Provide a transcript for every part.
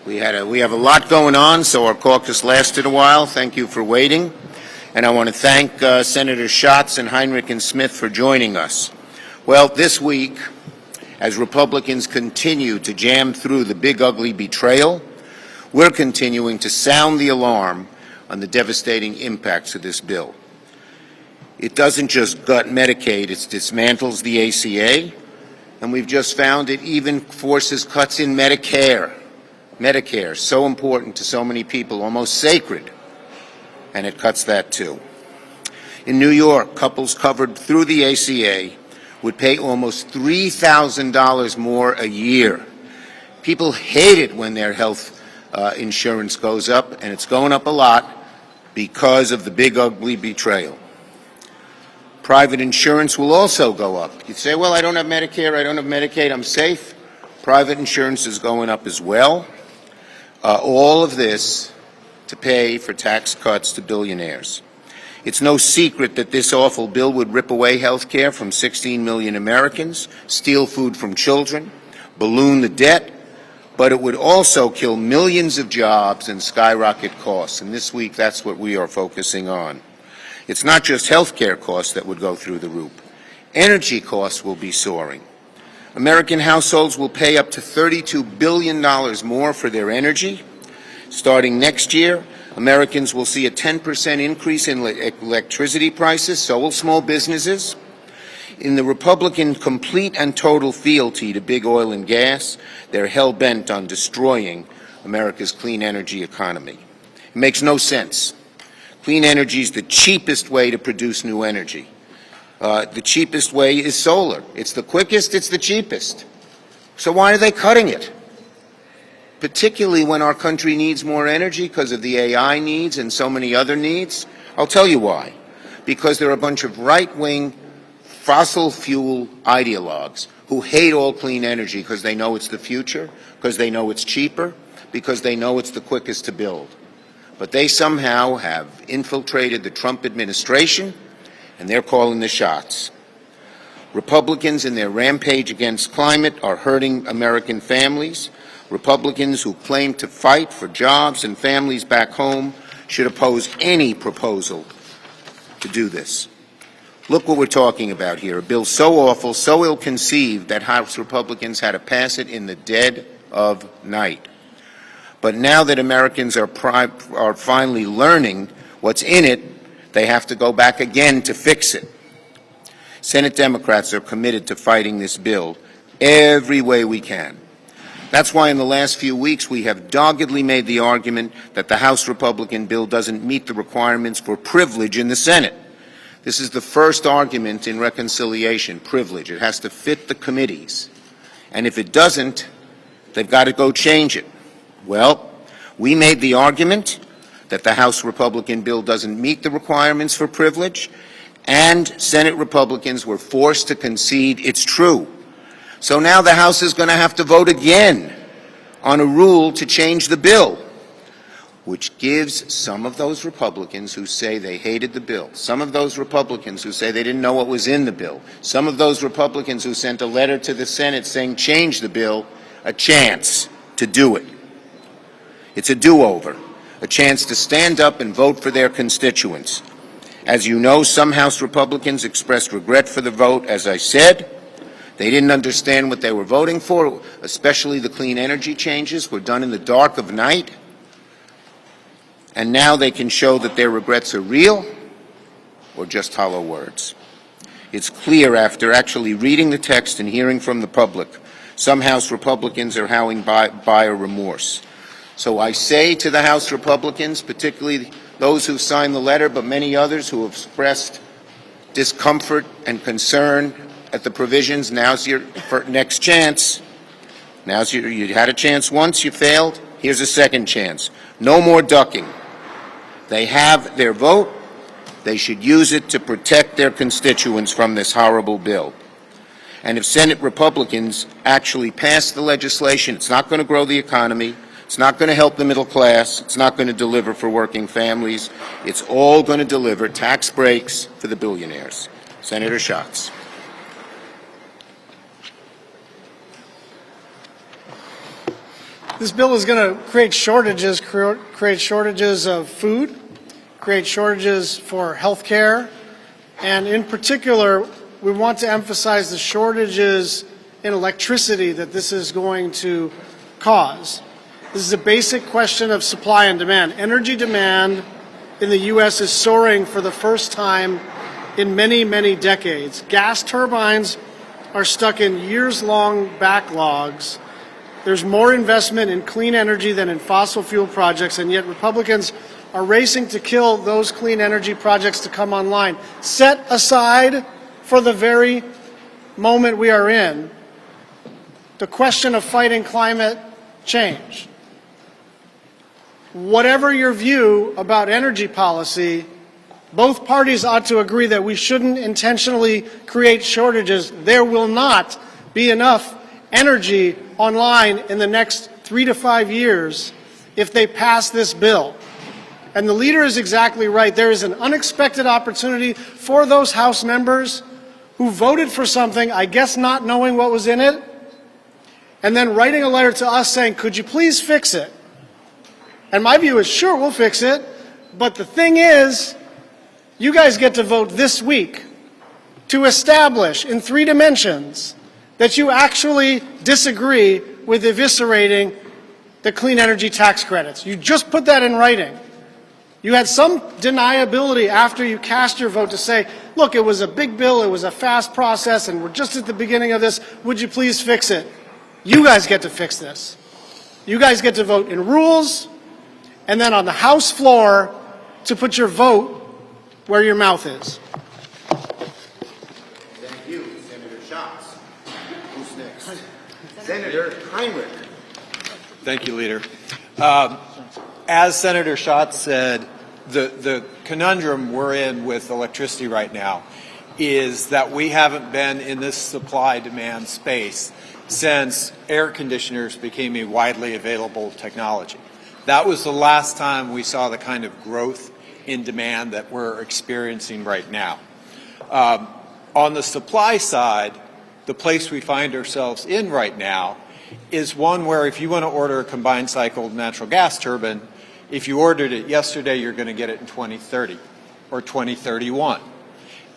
We have a lot going on, so our caucus lasted a while. Thank you for waiting. And I want to thank Senators Schatz and Heinrich and Smith for joining us. Well, this week, as Republicans continue to jam through the big ugly betrayal, we're continuing to sound the alarm on the devastating impacts of this bill. It doesn't just gut Medicaid, it dismantles the ACA, and we've just found it even forces cuts in Medicare. Medicare, so important to so many people, almost sacred, and it cuts that too. In New York, couples covered through the ACA would pay almost $3,000 more a year. People hate it when their health insurance goes up, and it's going up a lot because of the big ugly betrayal. Private insurance will also go up. You say, well, I don't have Medicare, I don't have Medicaid, I'm safe. Private insurance is going up as well. All of this to pay for tax cuts to billionaires. It's no secret that this awful bill would rip away health care from 16 million Americans, steal food from children, balloon the debt, but it would also kill millions of jobs and skyrocket costs. And this week, that's what we are focusing on. It's not just health care costs that would go through the roof. Energy costs will be soaring. American households will pay up to $32 billion more for their energy. Starting next year, Americans will see a 10% increase in electricity prices, so will small businesses. In the Republican complete and total fealty to big oil and gas, they're hell-bent on destroying America's clean energy economy. It makes no sense. Clean energy is the cheapest way to produce new energy. The cheapest way is solar. It's the quickest, it's the cheapest. So why are they cutting it? Particularly when our country needs more energy because of the AI needs and so many other needs. I'll tell you why. Because there are a bunch of right-wing fossil fuel ideologues who hate all clean energy because they know it's the future, because they know it's cheaper, because they know it's the quickest to build. But they somehow have infiltrated the Trump administration, and they're calling the shots. Republicans in their rampage against climate are hurting American families. Republicans who claim to fight for jobs and families back home should oppose any proposal to do this. Look what we're talking about here, a bill so awful, so ill-conceived that House Republicans had to pass it in the dead of night. But now that Americans are finally learning what's in it, they have to go back again to fix it. Senate Democrats are committed to fighting this bill every way we can. That's why in the last few weeks we have doggedly made the argument that the House Republican bill doesn't meet the requirements for privilege in the Senate. This is the first argument in reconciliation, privilege. It has to fit the committees. And if it doesn't, they've got to go change it. Well, we made the argument that the House Republican bill doesn't meet the requirements for privilege, and Senate Republicans were forced to concede it's true. So now the House is going to have to vote again on a rule to change the bill, which gives some of those Republicans who say they hated the bill, some of those Republicans who say they didn't know what was in the bill, some of those Republicans who sent a letter to the Senate saying change the bill, a chance to do it. It's a do-over, a chance to stand up and vote for their constituents. As you know, some House Republicans expressed regret for the vote, as I said. They didn't understand what they were voting for, especially the clean energy changes were done in the dark of night. And now they can show that their regrets are real or just hollow words. It's clear after actually reading the text and hearing from the public, some House Republicans are howling buyer remorse. So I say to the House Republicans, particularly those who signed the letter, but many others who have expressed discomfort and concern at the provisions, now's your next chance. You had a chance once, you failed. Here's a second chance. No more ducking. They have their vote. They should use it to protect their constituents from this horrible bill. And if Senate Republicans actually pass the legislation, it's not going to grow the economy. It's not going to help the middle class. It's not going to deliver for working families. It's all going to deliver tax breaks for the billionaires. Senator Schatz. This bill is going to create shortages of food, create shortages for health care, and in particular, we want to emphasize the shortages in electricity that this is going to cause. This is a basic question of supply and demand. Energy demand in the U.S. is soaring for the first time in many, many decades. Gas turbines are stuck in years-long backlogs. There's more investment in clean energy than in fossil fuel projects, and yet Republicans are racing to kill those clean energy projects to come online. Set aside for the very moment we are in the question of fighting climate change. Whatever your view about energy policy, both parties ought to agree that we shouldn't intentionally create shortages. There will not be enough energy online in the next 3 to 5 years if they pass this bill. And the leader is exactly right. There is an unexpected opportunity for those House members who voted for something, I guess not knowing what was in it, and then writing a letter to us saying, could you please fix it? And my view is, sure, we'll fix it. But the thing is, you guys get to vote this week to establish in 3 dimensions that you actually disagree with eviscerating the clean energy tax credits. You just put that in writing. You had some deniability after you cast your vote to say, look, it was a big bill, it was a fast process, and we're just at the beginning of this. Would you please fix it? You guys get to fix this. You guys get to vote in rules, and then on the House floor to put your vote where your mouth is. Thank you, Senator Schatz. Who's next? Senator Heinrich. Thank you, Leader. As Senator Schatz said, the conundrum we're in with electricity right now is that we haven't been in this supply-demand space since air conditioners became a widely available technology. That was the last time we saw the kind of growth in demand that we're experiencing right now. On the supply side, the place we find ourselves in right now is one where if you want to order a combined cycle natural gas turbine, if you ordered it yesterday, you're going to get it in 2030 or 2031.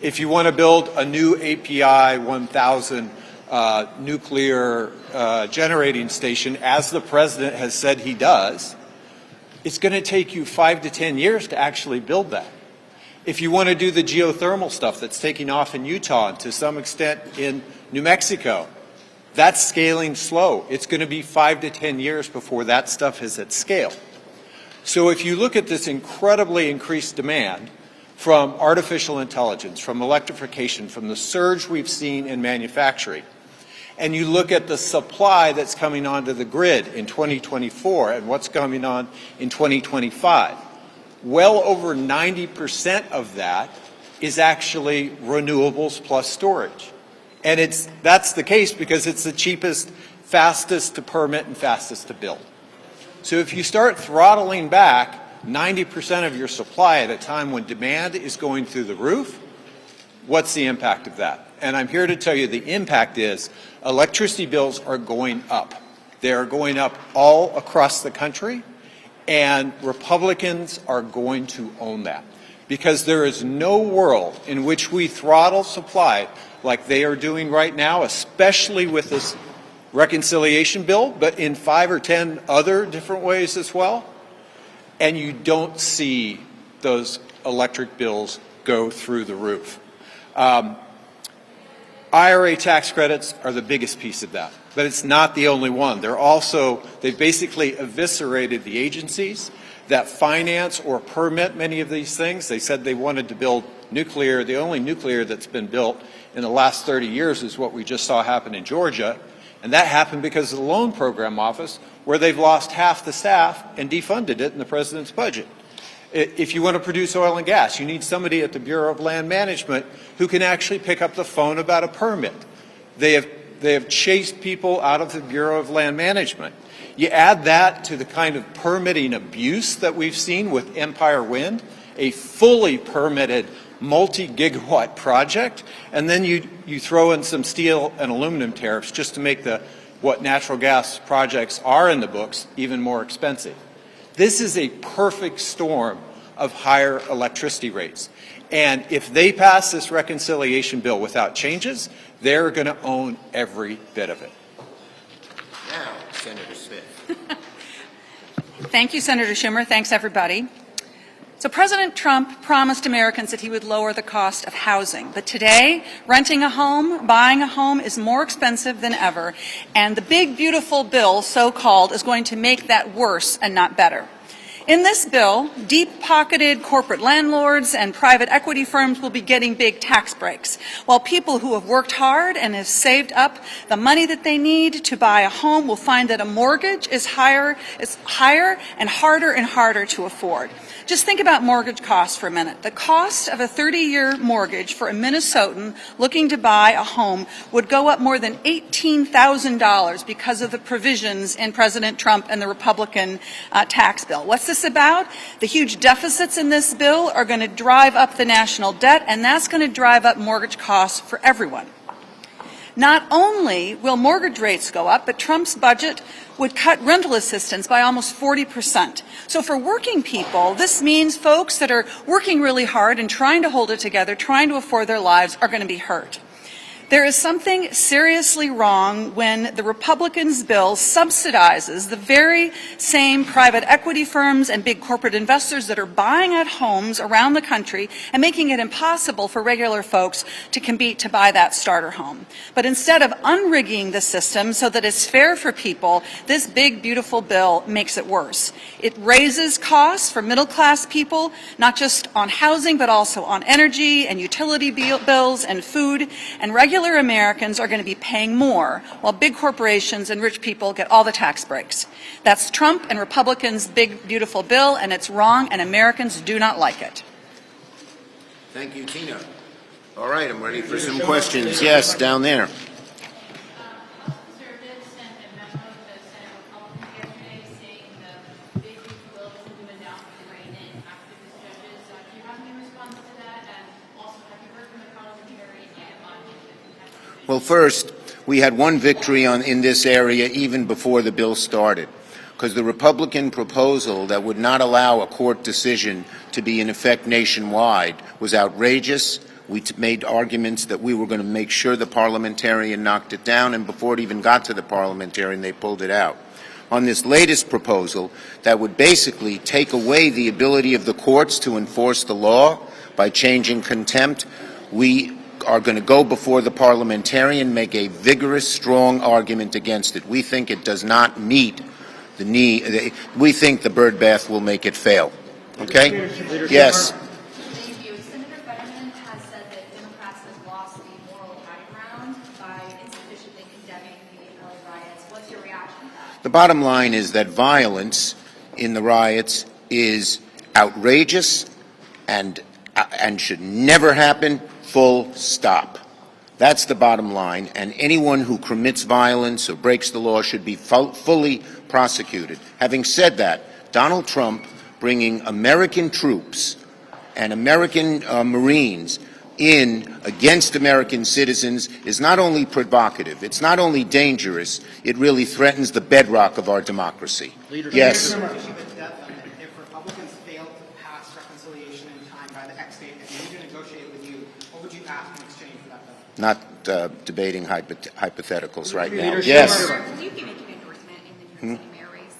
If you want to build a new API 1000 nuclear generating station, as the president has said he does, it's going to take you 5 to 10 years to actually build that. If you want to do the geothermal stuff that's taking off in Utah and to some extent in New Mexico, that's scaling slow. It's going to be 5 to 10 years before that stuff is at scale. So if you look at this incredibly increased demand from artificial intelligence, from electrification, from the surge we've seen in manufacturing, and you look at the supply that's coming onto the grid in 2024 and what's coming on in 2025, well over 90% of that is actually renewables plus storage. And that's the case because it's the cheapest, fastest to permit and fastest to build. So if you start throttling back 90% of your supply at a time when demand is going through the roof, what's the impact of that? And I'm here to tell you the impact is electricity bills are going up. They are going up all across the country, and Republicans are going to own that. Because there is no world in which we throttle supply like they are doing right now, especially with this reconciliation bill, but in 5 or 10 other different ways as well, and you don't see those electric bills go through the roof. IRA tax credits are the biggest piece of that, but it's not the only one. They've basically eviscerated the agencies that finance or permit many of these things. They said they wanted to build nuclear. The only nuclear that's been built in the last 30 years is what we just saw happen in Georgia. And that happened because of the Loan Program Office, where they've lost half the staff and defunded it in the president's budget. If you want to produce oil and gas, you need somebody at the Bureau of Land Management who can actually pick up the phone about a permit. They have chased people out of the Bureau of Land Management. You add that to the kind of permitting abuse that we've seen with Empire Wind, a fully permitted multi-gigawatt project, and then you throw in some steel and aluminum tariffs just to make the what natural gas projects are in the books even more expensive. This is a perfect storm of higher electricity rates. And if they pass this reconciliation bill without changes, they're going to own every bit of it. Now, Senator Smith. Thank you, Senator Schumer. Thanks, everybody. So President Trump promised Americans that he would lower the cost of housing. But today, renting a home, buying a home is more expensive than ever. And the big, beautiful bill, so-called, is going to make that worse and not better. In this bill, deep-pocketed corporate landlords and private equity firms will be getting big tax breaks, while people who have worked hard and have saved up the money that they need to buy a home will find that a mortgage is higher and harder to afford. Just think about mortgage costs for a minute. The cost of a 30-year mortgage for a Minnesotan looking to buy a home would go up more than $18,000 because of the provisions in President Trump and the Republican tax bill. What's this about? The huge deficits in this bill are going to drive up the national debt, and that's going to drive up mortgage costs for everyone. Not only will mortgage rates go up, but Trump's budget would cut rental assistance by almost 40%. So for working people, this means folks that are working really hard and trying to hold it together, trying to afford their lives, are going to be hurt. There is something seriously wrong when the Republicans' bill subsidizes the very same private equity firms and big corporate investors that are buying at homes around the country and making it impossible for regular folks to compete to buy that starter home. But instead of unrigging the system so that it's fair for people, this big, beautiful bill makes it worse. It raises costs for middle-class people, not just on housing, but also on energy and utility bills and food, and regular Americans are going to be paying more, while big corporations and rich people get all the tax breaks. That's Trump and Republicans' big, beautiful bill, and it's wrong, and Americans do not like it. Thank you, Tina. All right, I'm ready for some questions. Yes, down there. Conservatives sent a memo to Senate Republicans yesterday saying the big bill isn't doing down for the reign-in activist judges. Do you have any response to that? And also, have you heard from the parliamentarian yet on the contempt? Well, first, we had one victory in this area even before the bill started, because the Republican proposal that would not allow a court decision to be in effect nationwide was outrageous. We made arguments that we were going to make sure the parliamentarian knocked it down, and before it even got to the parliamentarian, they pulled it out. On this latest proposal, that would basically take away the ability of the courts to enforce the law by changing contempt, we are going to go before the parliamentarian, make a vigorous, strong argument against it. We think it does not meet the need. We think the birdbath will make it fail. Okay? Yes. Thank you. Senator Fetterman has said that Democrats have lost the moral high ground by insufficiently condemning the LA riots. What's your reaction to that? The bottom line is that violence in the riots is outrageous and should never happen. Full stop. That's the bottom line, and anyone who commits violence or breaks the law should be fully prosecuted. Having said that, Donald Trump bringing American troops and American Marines in against American citizens is not only provocative, it's not only dangerous, it really threatens the bedrock of our democracy. Yes. If Republicans fail to pass reconciliation in time by the X date and need to negotiate with you, what would you ask in exchange for that bill? Not debating hypotheticals right now. Leadership. Yes. Will you be making an endorsement in the New York City mayor race?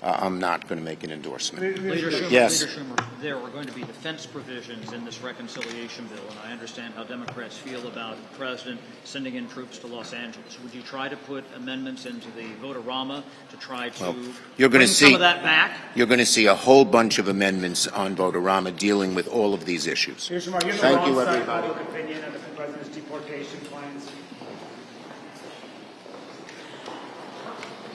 I'm not going to make an endorsement. Leader Schumer, Yes. Leader Schumer, there are going to be defense provisions in this reconciliation bill, and I understand how Democrats feel about the president sending in troops to Los Angeles. Would you try to put amendments into the Vote-A-Rama to try to you're going bring to some see of that back? You're going to see a whole bunch of amendments on Vote-A-Rama dealing with all of these issues. Here's my Thank you, wrong side everybody. public opinion on the president's deportation plans.